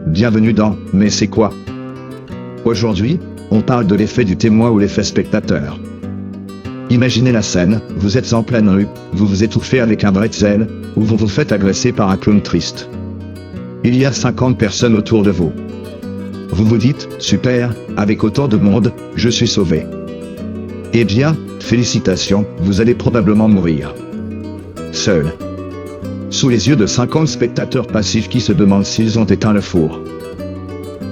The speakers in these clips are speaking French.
bienvenue dans « Mais c'est quoi ?» Aujourd'hui, on parle de l'effet du témoin ou l'effet spectateur. Imaginez la scène, vous êtes en pleine rue, vous vous étouffez avec un bretzel, ou vous vous faites agresser par un clown triste. Il y a 50 personnes autour de vous. Vous vous dites « Super, avec autant de monde, je suis sauvé ». Eh bien, félicitations, vous allez probablement mourir. Seul. Sous les yeux de 50 spectateurs passifs qui se demandent s'ils ont éteint le four.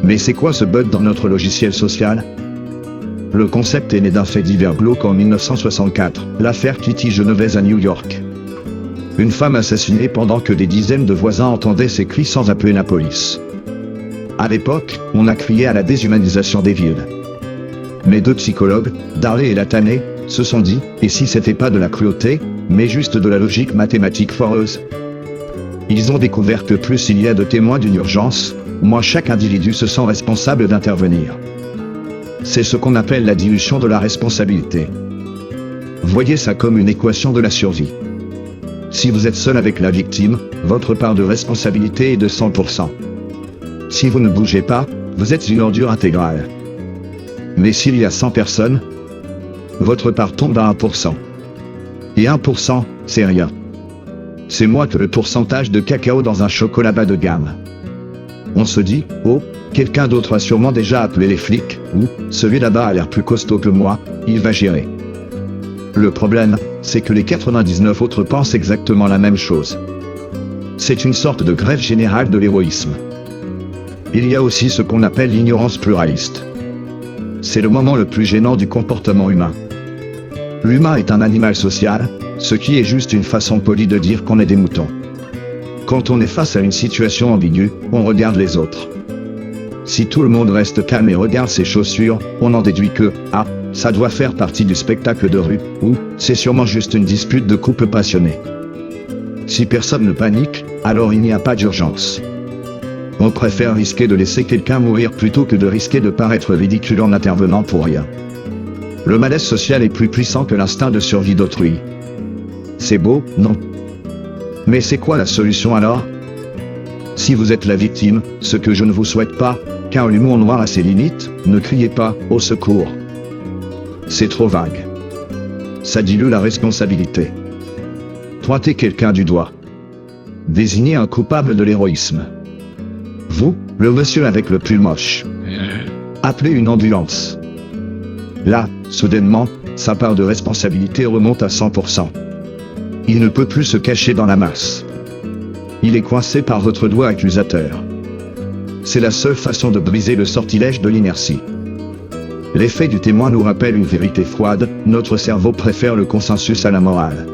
Mais c'est quoi ce bug dans notre logiciel social? Le concept est né d'un fait divers glauque en 1964, l'affaire Kitty Genovese à New York. Une femme assassinée pendant que des dizaines de voisins entendaient ses cris sans appeler la police. À l'époque, on a crié à la déshumanisation des villes. Mais deux psychologues, Darley et Lathaney, se sont dit, et si c'était pas de la cruauté, mais juste de la logique mathématique foireuse? Ils ont découvert que plus il y a de témoins d'une urgence, moins chaque individu se sent responsable d'intervenir. C'est ce qu'on appelle la dilution de la responsabilité. Voyez ça comme une équation de la survie. Si vous êtes seul avec la victime, votre part de responsabilité est de 100%. Si vous ne bougez pas, vous êtes une ordure intégrale. Mais s'il y a 100 personnes, votre part tombe à 1%. Et 1%, c'est rien. C'est moins que le pourcentage de cacao dans un chocolat bas de gamme. On se dit, oh, quelqu'un d'autre a sûrement déjà appelé les flics, ou, celui là-bas a l'air plus costaud que moi, il va gérer. Le problème, c'est que les 99 autres pensent exactement la même chose. C'est une sorte de grève générale de l'héroïsme. Il y a aussi ce qu'on appelle l'ignorance pluraliste. C'est le moment le plus gênant du comportement humain. L'humain est un animal social, ce qui est juste une façon polie de dire qu'on est des moutons. Quand on est face à une situation ambiguë, on regarde les autres. Si tout le monde reste calme et regarde ses chaussures, on en déduit que, ah, ça doit faire partie du spectacle de rue, ou, c'est sûrement juste une dispute de couple passionné. Si personne ne panique, alors il n'y a pas d'urgence. On préfère risquer de laisser quelqu'un mourir plutôt que de risquer de paraître ridicule en intervenant pour rien. Le malaise social est plus puissant que l'instinct de survie d'autrui. C'est beau, non? Mais c'est quoi la solution alors? Si vous êtes la victime, ce que je ne vous souhaite pas, car l'humour noir a ses limites, ne criez pas « au secours ». C'est trop vague. Ça dilue la responsabilité. Pointez quelqu'un du doigt. Désignez un coupable de l'héroïsme. Vous, le monsieur avec le pull moche. Appelez une ambulance. Là, soudainement, sa part de responsabilité remonte à 100%. Il ne peut plus se cacher dans la masse. Il est coincé par votre doigt accusateur. C'est la seule façon de briser le sortilège de l'inertie. L'effet du témoin nous rappelle une vérité froide, notre cerveau préfère le consensus à la morale.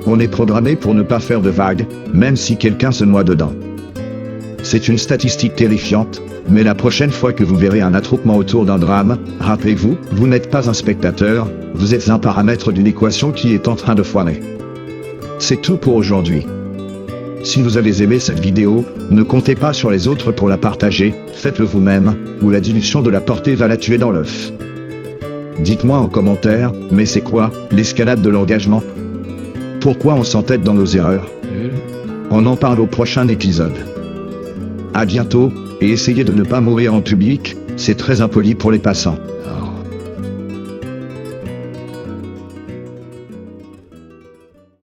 On est programmé pour ne pas faire de vagues, même si quelqu'un se noie dedans. C'est une statistique terrifiante, mais la prochaine fois que vous verrez un attroupement autour d'un drame, rappelez-vous, vous n'êtes pas un spectateur, vous êtes un paramètre d'une équation qui est en train de foirer. C'est tout pour aujourd'hui. Si vous avez aimé cette vidéo, ne comptez pas sur les autres pour la partager, faites-le vous-même, ou la dilution de la portée va la tuer dans l'œuf. Dites-moi en commentaire, mais c'est quoi, l'escalade de l'engagement? Pourquoi on s'entête dans nos erreurs? On en parle au prochain épisode. À bientôt, et essayez de ne pas mourir en public, c'est très impoli pour les passants.